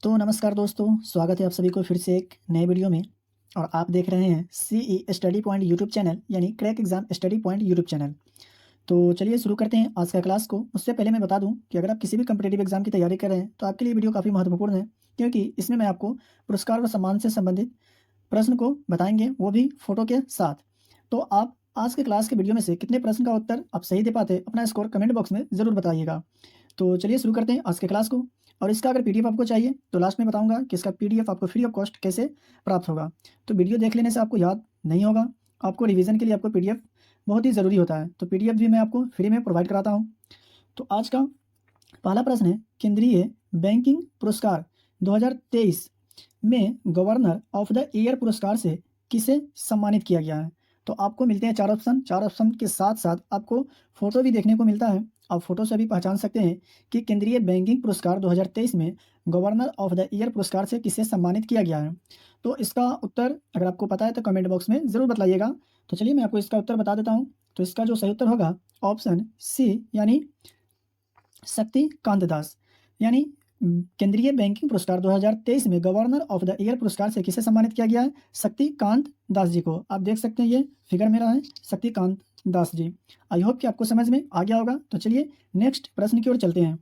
तो नमस्कार दोस्तों, स्वागत है आप सभी को फिर से एक नए वीडियो में। और आप देख रहे हैं CE study point YouTube channel यानी crack exam study point YouTube channel. तो चलिए शुरू करते हैं आज का क्लास को। उससे पहले मैं बता दूं कि अगर आप किसी भी कम्पिटेटिव एग्जाम की तैयारी कर रहे हैं तो आपके लिए वीडियो काफ़ी महत्वपूर्ण है, क्योंकि इसमें मैं आपको पुरस्कार और सम्मान से संबंधित प्रश्न को बताएंगे, वो भी फोटो के साथ। तो आप आज के क्लास के वीडियो में से कितने प्रश्न का उत्तर आप सही दे पाते, अपना स्कोर कमेंट बॉक्स में ज़रूर बताइएगा। तो चलिए शुरू करते हैं आज के क्लास को। और इसका अगर पीडीएफ आपको चाहिए तो लास्ट में बताऊंगा कि इसका पीडीएफ आपको फ्री ऑफ कॉस्ट कैसे प्राप्त होगा। तो वीडियो देख लेने से आपको याद नहीं होगा, आपको रिवीजन के लिए आपको पीडीएफ बहुत ही ज़रूरी होता है। तो पीडीएफ भी मैं आपको फ्री में प्रोवाइड कराता हूँ। तो आज का पहला प्रश्न है, केंद्रीय बैंकिंग पुरस्कार 2023 में गवर्नर ऑफ द ईयर पुरस्कार से किसे सम्मानित किया गया है। तो आपको मिलते हैं चार ऑप्शन के साथ साथ आपको फोटो भी देखने को मिलता है। आप फोटो से भी पहचान सकते हैं कि केंद्रीय बैंकिंग पुरस्कार 2023 में गवर्नर ऑफ द ईयर पुरस्कार से किसे सम्मानित किया गया है। तो इसका उत्तर अगर आपको पता है तो कमेंट बॉक्स में ज़रूर बताइएगा। तो चलिए मैं आपको इसका उत्तर बता देता हूँ। तो इसका जो सही उत्तर होगा ऑप्शन सी, यानी शक्तिकांत दास। यानी केंद्रीय बैंकिंग पुरस्कार 2023 में गवर्नर ऑफ द ईयर पुरस्कार से किसे सम्मानित किया गया है? शक्तिकांत दास जी को। आप देख सकते हैं ये फिगर मेरा है, शक्तिकांत दास जी। आई होप कि आपको समझ में आ गया होगा। तो चलिए नेक्स्ट प्रश्न की ओर चलते हैं।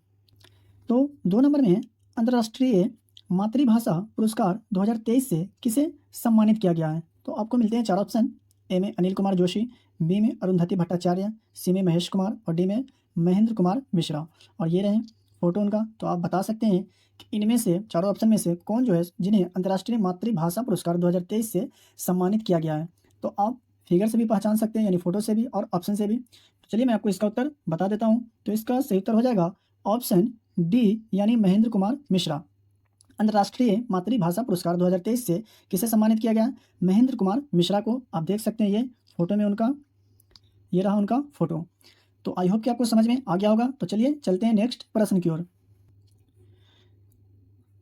तो 2 नंबर में है, अंतर्राष्ट्रीय मातृभाषा पुरस्कार 2023 से किसे सम्मानित किया गया है। तो आपको मिलते हैं 4 ऑप्शन। ए में अनिल कुमार जोशी, बी में अरुंधति भट्टाचार्य, सी में महेश कुमार और डी में महेंद्र कुमार मिश्रा। और ये रहे फोटो उनका। तो आप बता सकते हैं कि इनमें से चारों ऑप्शन में से कौन जो है जिन्हें अंतर्राष्ट्रीय मातृभाषा पुरस्कार 2023 से सम्मानित किया गया है। तो आप फिगर से भी पहचान सकते हैं, यानी फोटो से भी और ऑप्शन से भी। तो चलिए मैं आपको इसका उत्तर बता देता हूँ। तो इसका सही उत्तर हो जाएगा ऑप्शन डी, यानी महेंद्र कुमार मिश्रा। अंतर्राष्ट्रीय मातृभाषा पुरस्कार 2023 से किसे सम्मानित किया गया? महेंद्र कुमार मिश्रा को। आप देख सकते हैं ये फोटो में उनका, ये रहा उनका फोटो। तो आई होप कि आपको समझ में आ गया होगा। तो चलिए चलते हैं नेक्स्ट प्रश्न की ओर।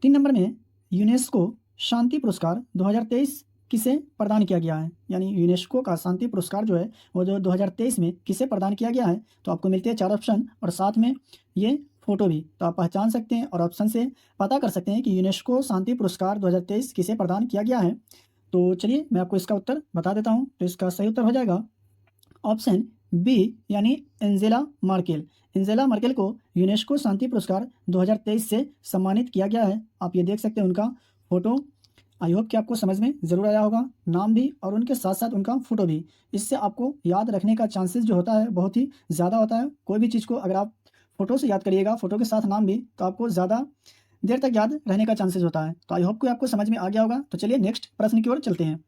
3 नंबर में, यूनेस्को शांति पुरस्कार 2023 किसे प्रदान किया गया है? यानी यूनेस्को का शांति पुरस्कार जो है वो जो 2023 में किसे प्रदान किया गया है। तो आपको मिलते हैं 4 ऑप्शन और साथ में ये फोटो भी। तो आप पहचान सकते हैं और ऑप्शन से पता कर सकते हैं कि यूनेस्को शांति पुरस्कार 2023 किसे प्रदान किया गया है। तो चलिए मैं आपको इसका उत्तर बता देता हूँ। तो इसका सही उत्तर हो जाएगा ऑप्शन बी, यानी एंजेला मर्केल। एंजेला मर्केल को यूनेस्को शांति पुरस्कार 2023 से सम्मानित किया गया है। आप ये देख सकते हैं उनका फोटो। आई होप कि आपको समझ में ज़रूर आया होगा, नाम भी और उनके साथ साथ उनका फोटो भी। इससे आपको याद रखने का चांसेस जो होता है बहुत ही ज़्यादा होता है। कोई भी चीज़ को अगर आप फोटो से याद करिएगा, फोटो के साथ नाम भी, तो आपको ज़्यादा देर तक याद रहने का चांसेस होता है। तो आई होप कि आपको समझ में आ गया होगा। तो चलिए नेक्स्ट प्रश्न की ओर चलते हैं।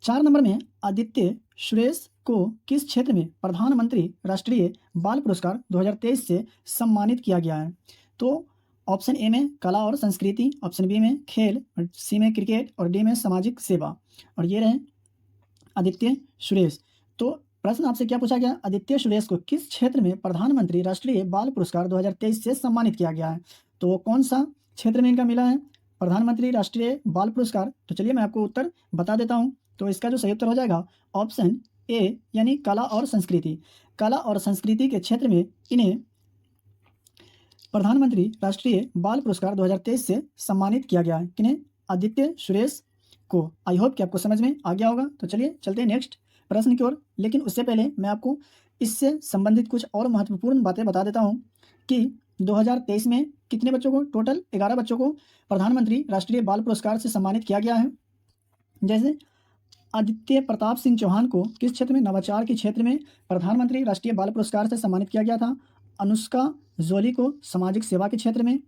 4 नंबर में, आदित्य सुरेश को किस क्षेत्र में प्रधानमंत्री राष्ट्रीय बाल पुरस्कार 2023 से सम्मानित किया गया है? तो ऑप्शन ए में कला और संस्कृति, ऑप्शन बी में खेल, और सी में क्रिकेट और डी में सामाजिक सेवा। और ये रहे आदित्य सुरेश। तो प्रश्न आपसे क्या पूछा गया? आदित्य सुरेश को किस क्षेत्र में प्रधानमंत्री राष्ट्रीय बाल पुरस्कार 2023 से सम्मानित किया गया है? तो कौन सा क्षेत्र में इनका मिला है प्रधानमंत्री राष्ट्रीय बाल पुरस्कार? तो चलिए मैं आपको उत्तर बता देता हूँ। तो इसका जो सही उत्तर हो जाएगा ऑप्शन ए, यानी कला और संस्कृति। कला और संस्कृति के क्षेत्र में इन्हें प्रधानमंत्री राष्ट्रीय बाल पुरस्कार 2023 से सम्मानित किया गया है। किन्हें? आदित्य सुरेश को। आई होप कि आपको समझ में आ गया होगा। तो चलिए चलते हैं नेक्स्ट प्रश्न की ओर। लेकिन उससे पहले मैं आपको इससे संबंधित कुछ और महत्वपूर्ण बातें बता देता हूँ कि 2023 में कितने बच्चों को, टोटल 11 बच्चों को प्रधानमंत्री राष्ट्रीय बाल पुरस्कार से सम्मानित किया गया है। जैसे आदित्य प्रताप सिंह चौहान को किस क्षेत्र में? नवाचार के क्षेत्र में प्रधानमंत्री राष्ट्रीय बाल पुरस्कार से सम्मानित किया गया था। अनुष्का जोली को सामाजिक सेवा के क्षेत्र में,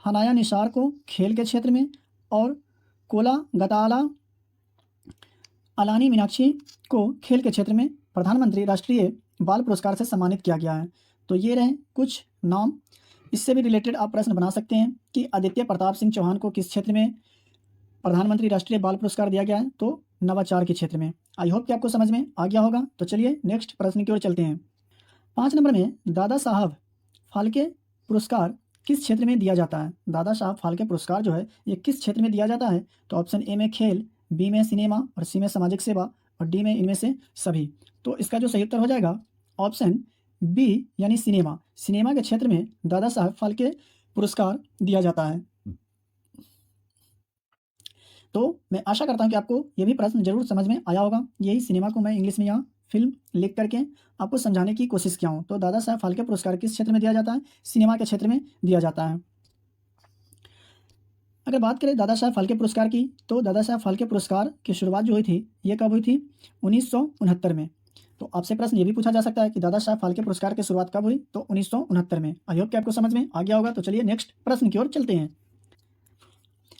हनाया निसार को खेल के क्षेत्र में, और कोला गताला अलानी मीनाक्षी को खेल के क्षेत्र में प्रधानमंत्री राष्ट्रीय बाल पुरस्कार से सम्मानित किया गया है। तो ये रहे कुछ नाम। इससे भी रिलेटेड आप प्रश्न बना सकते हैं कि आदित्य प्रताप सिंह चौहान को किस क्षेत्र में प्रधानमंत्री राष्ट्रीय बाल पुरस्कार दिया गया है? तो नवाचार के क्षेत्र में। आई होप कि आपको समझ में आ गया होगा। तो चलिए नेक्स्ट प्रश्न की ओर चलते हैं। 5 नंबर में, दादा साहब फाल्के पुरस्कार किस क्षेत्र में दिया जाता है? दादा साहब फाल्के पुरस्कार जो है ये किस क्षेत्र में दिया जाता है? तो ऑप्शन ए में खेल, बी में सिनेमा और सी में सामाजिक सेवा और डी में इनमें से सभी। तो इसका जो सही उत्तर हो जाएगा ऑप्शन बी, यानी सिनेमा। सिनेमा के क्षेत्र में दादा साहब फाल्के पुरस्कार दिया जाता है। तो मैं आशा करता हूँ कि आपको ये भी प्रश्न जरूर समझ में आया होगा। यही सिनेमा को मैं इंग्लिश में यहाँ फिल्म लिख करके आपको समझाने की कोशिश किया हूँ। तो दादा साहब फाल्के पुरस्कार किस क्षेत्र में दिया जाता है? सिनेमा के क्षेत्र में दिया जाता है। अगर बात करें दादा साहब फाल्के पुरस्कार की, तो दादा साहब फाल्के पुरस्कार की शुरुआत जो हुई थी, ये कब हुई थी? 1969 में। तो आपसे प्रश्न ये भी पूछा जा सकता है कि दादा साहब फाल्के पुरस्कार की शुरुआत कब हुई? तो 1969 में। आई होप कि आपको समझ में आ गया होगा। तो चलिए नेक्स्ट प्रश्न की ओर चलते हैं।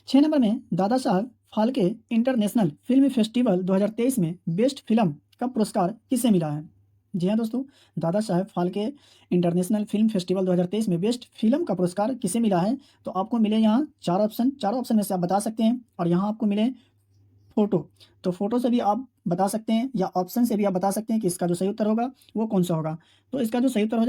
6 नंबर में Dada Saheb Phalke international film festival 2023 में बेस्ट फिल्म का पुरस्कार किसे मिला है? जी हाँ दोस्तों, Dada Saheb Phalke international film festival 2023 में बेस्ट फिल्म का पुरस्कार किसे मिला है? तो आपको मिले यहाँ चार ऑप्शन। चारों ऑप्शन में से आप बता सकते हैं, और यहाँ आपको मिले फोटो। तो फोटो से भी आप बता सकते हैं, या ऑप्शन से भी आप बता सकते हैं कि इसका जो सही उत्तर होगा वो कौन सा होगा। तो इसका जो सही उत्तर हो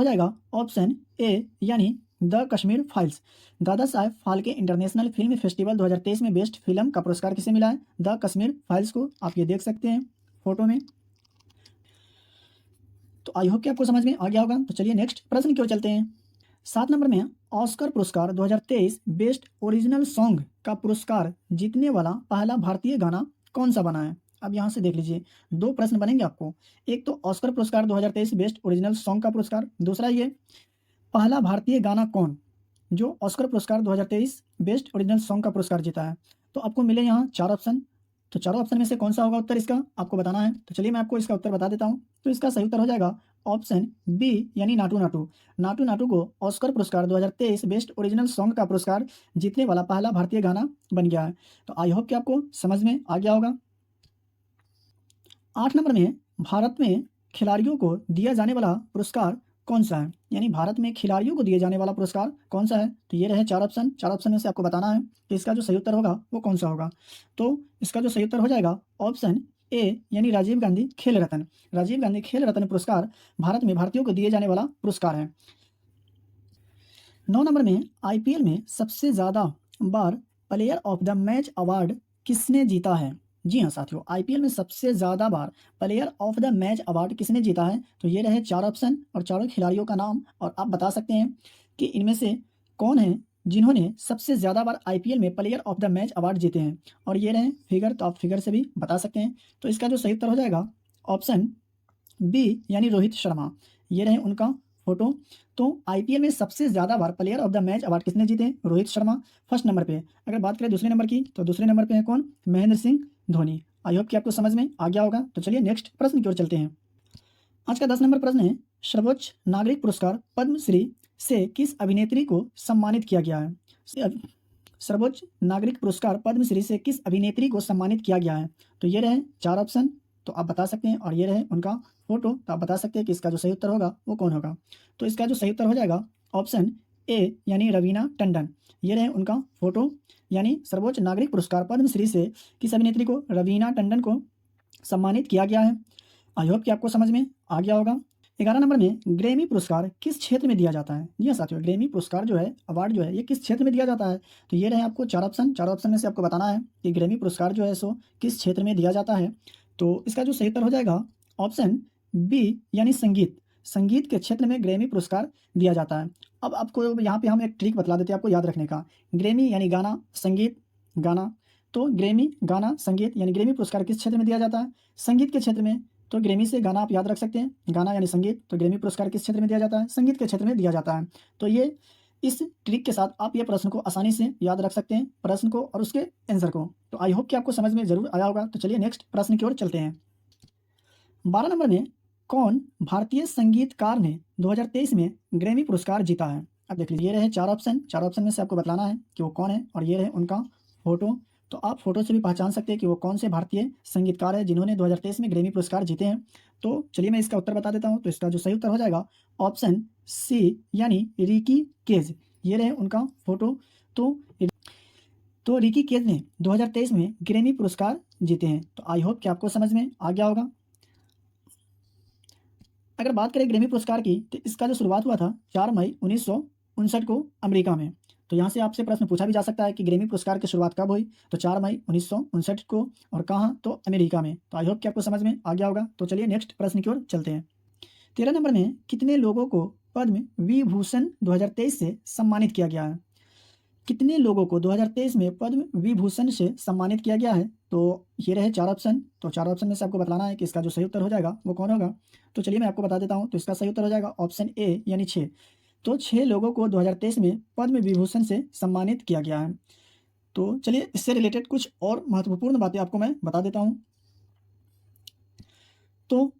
जाएगा ऑप्शन ए, यानी the Kashmir files. Dada Saheb Phalke international film festival 2023 में बेस्ट फिल्म का पुरस्कार किसे मिला है? द कश्मीर फाइल्स को। आप ये देख सकते हैं फोटो में। तो आई होप कि आपको समझ में आ गया होगा। तो चलिए नेक्स्ट प्रश्न की ओर चलते हैं। 7 नंबर में ऑस्कर पुरस्कार 2023 बेस्ट ओरिजिनल सॉन्ग का पुरस्कार जीतने वाला पहला भारतीय गाना कौन सा बना है? अब यहाँ से देख लीजिए, दो प्रश्न बनेंगे आपको। एक तो ऑस्कर पुरस्कार 2023 बेस्ट ओरिजिनल सॉन्ग का पुरस्कार, दूसरा ये पहला भारतीय गाना कौन जो ऑस्कर पुरस्कार 2023 बेस्ट ओरिजिनल सॉन्ग का पुरस्कार जीता है। तो आपको मिले यहाँ चार ऑप्शन। तो चारों ऑप्शन में से कौन सा होगा उत्तर इसका, आपको बताना है। तो चलिए मैं आपको इसका उत्तर बता देता हूँ। तो इसका सही उत्तर हो जाएगा ऑप्शन बी, यानी नाटू नाटू। नाटू नाटू को ऑस्कर पुरस्कार 2023 बेस्ट ओरिजिनल सॉन्ग का पुरस्कार जीतने वाला पहला भारतीय गाना बन गया है। तो आई होप कि आपको समझ में आ गया होगा। 8 नंबर में भारत में खिलाड़ियों को दिया जाने वाला पुरस्कार कौन सा है? यानी भारत में खिलाड़ियों को दिए जाने वाला पुरस्कार कौन सा है? तो ये रहे चार ऑप्शन। चार ऑप्शन में से आपको बताना है कि इसका जो सही उत्तर होगा वो कौन सा होगा। तो इसका जो सही उत्तर हो जाएगा ऑप्शन ए, यानी राजीव गांधी खेल रत्न। राजीव गांधी खेल रत्न पुरस्कार भारत में भारतीयों को दिए जाने वाला पुरस्कार है। 9 नंबर में आईपीएल में सबसे ज्यादा बार player of the match award किसने जीता है? जी हाँ साथियों, आईपीएल में सबसे ज्यादा बार player of the match award किसने जीता है? तो ये रहे चार ऑप्शन और चारों खिलाड़ियों का नाम, और आप बता सकते हैं कि इनमें से कौन है जिन्होंने सबसे ज्यादा बार आईपीएल में player of the match award जीते हैं। और ये रहे फिगर, तो आप फिगर से भी बता सकते हैं। तो इसका जो सही उत्तर हो जाएगा ऑप्शन बी, यानी रोहित शर्मा। ये रहे उनका फोटो। तो आईपीएल में सबसे ज्यादा बार player of the match award किसने जीते? रोहित शर्मा फर्स्ट नंबर पे। अगर बात करें दूसरे नंबर की, तो दूसरे नंबर पे है कौन? महेंद्र सिंह धोनी। आई होप कि आपको समझ में आ गया होगा। तो चलिए नेक्स्ट प्रश्न की ओर चलते हैं। आज का 10 नंबर प्रश्न है, सर्वोच्च नागरिक पुरस्कार पद्मश्री से किस अभिनेत्री को सम्मानित किया गया है? सर्वोच्च नागरिक पुरस्कार पद्मश्री से किस अभिनेत्री को सम्मानित किया गया है? तो ये रहे चार ऑप्शन, तो आप बता सकते हैं, और ये रहे उनका फोटो। तो आप बता सकते हैं कि इसका जो सही उत्तर होगा वो कौन होगा। तो इसका जो सही उत्तर हो जाएगा ऑप्शन ए, यानी रवीना टंडन। ये रहे उनका फोटो। यानी सर्वोच्च नागरिक पुरस्कार पद्मश्री से किस अभिनेत्री को? रवीना टंडन को सम्मानित किया गया है। आई होप कि आपको समझ में आ गया होगा। 11 नंबर में ग्रैमी पुरस्कार किस क्षेत्र में दिया जाता है? जी हाँ साथियों, ग्रैमी पुरस्कार जो है, अवार्ड जो है, ये किस क्षेत्र में दिया जाता है? तो ये रहे आपको चार ऑप्शन। चार ऑप्शन में से आपको बताना है कि ग्रैमी पुरस्कार जो है सो किस क्षेत्र में दिया जाता है। तो इसका जो सही उत्तर हो जाएगा ऑप्शन बी, यानी संगीत। संगीत के क्षेत्र में ग्रैमी पुरस्कार दिया जाता है। अब आपको यहाँ पे हम एक ट्रिक बतला देते हैं आपको याद रखने का। ग्रैमी यानी गाना, संगीत गाना। तो ग्रैमी गाना, संगीत, यानी ग्रैमी पुरस्कार किस क्षेत्र में दिया जाता है? संगीत के क्षेत्र में। तो ग्रैमी से गाना आप याद रख सकते हैं, गाना यानी संगीत। तो ग्रैमी पुरस्कार किस क्षेत्र में दिया जाता है? संगीत के क्षेत्र में दिया जाता है। तो ये इस ट्रिक के साथ आप ये प्रश्न को आसानी से याद रख सकते हैं, प्रश्न को और उसके आंसर को। तो आई होप कि आपको समझ में जरूर आया होगा। तो चलिए नेक्स्ट प्रश्न की ओर चलते हैं। 12 नंबर में कौन भारतीय संगीतकार ने 2023 में ग्रैमी पुरस्कार जीता है? अब देख लीजिए, ये रहे चार ऑप्शन। चार ऑप्शन में से आपको बताना है कि वो कौन है, और ये रहे उनका फोटो। तो आप फोटो से भी पहचान सकते हैं कि वो कौन से भारतीय संगीतकार है जिन्होंने 2023 में ग्रैमी पुरस्कार जीते हैं। तो चलिए मैं इसका उत्तर बता देता हूँ। तो इसका जो सही उत्तर हो जाएगा ऑप्शन सी, यानी रिकी केज। ये रहे उनका फोटो। तो रिकी केज ने 2023 में ग्रैमी पुरस्कार जीते हैं। तो आई होप कि आपको समझ में आ गया होगा। अगर बात करें ग्रैमी पुरस्कार की, तो इसका जो शुरुआत हुआ था 4 मई 1959 को अमेरिका में। तो यहाँ से आपसे प्रश्न पूछा भी जा सकता है कि ग्रैमी पुरस्कार की शुरुआत कब हुई? तो 4 मई 1959 को, और कहाँ? तो अमेरिका में। तो आई होप कि आपको समझ में आ गया होगा। तो चलिए नेक्स्ट प्रश्न की ओर चलते हैं। 13 नंबर में कितने लोगों को पद्म विभूषण 2023 से सम्मानित किया गया है? कितने लोगों को 2023 में पद्म विभूषण से सम्मानित किया गया है? तो ये रहे 4 ऑप्शन। तो 4 ऑप्शन में से आपको बताना है कि इसका जो सही उत्तर हो जाएगा वो कौन होगा। तो चलिए मैं आपको बता देता हूँ। तो इसका सही उत्तर हो जाएगा ऑप्शन ए यानी 6। तो 6 लोगों को 2023 में पद्म विभूषण से सम्मानित किया गया है। तो चलिए इससे रिलेटेड कुछ और महत्वपूर्ण बातें आपको मैं बता देता हूँ। तो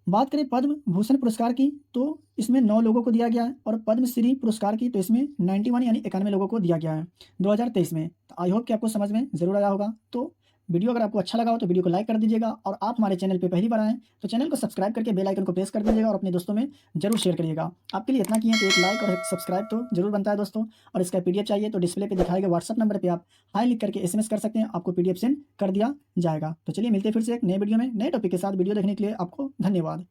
बात करें पद्म भूषण पुरस्कार की, तो इसमें 9 लोगों को दिया गया है, और पद्मश्री पुरस्कार की तो इसमें 91 यानी 91 लोगों को दिया गया है 2023 में। तो आई होप कि आपको समझ में ज़रूर आया होगा। तो वीडियो अगर आपको अच्छा लगा हो तो वीडियो को लाइक कर दीजिएगा, और आप हमारे चैनल पे पहली बार आएँ तो चैनल को सब्सक्राइब करके बेल आइकन को प्रेस कर दीजिएगा और अपने दोस्तों में ज़रूर शेयर करिएगा। आपके लिए इतना किए तो एक लाइक और एक सब्सक्राइब तो ज़रूर बनता है दोस्तों। और इसका पीडीएफ चाहिए तो डिस्प्ले पे दिखाए गए व्हाट्सएप नंबर पे आप हाय लिख करके एसएमएस कर सकते हैं, आपको पीडीएफ सेंड कर दिया जाएगा। तो चलिए मिलते हैं फिर से एक नए वीडियो में नए टॉपिक के साथ। वीडियो देखने के लिए आपको धन्यवाद।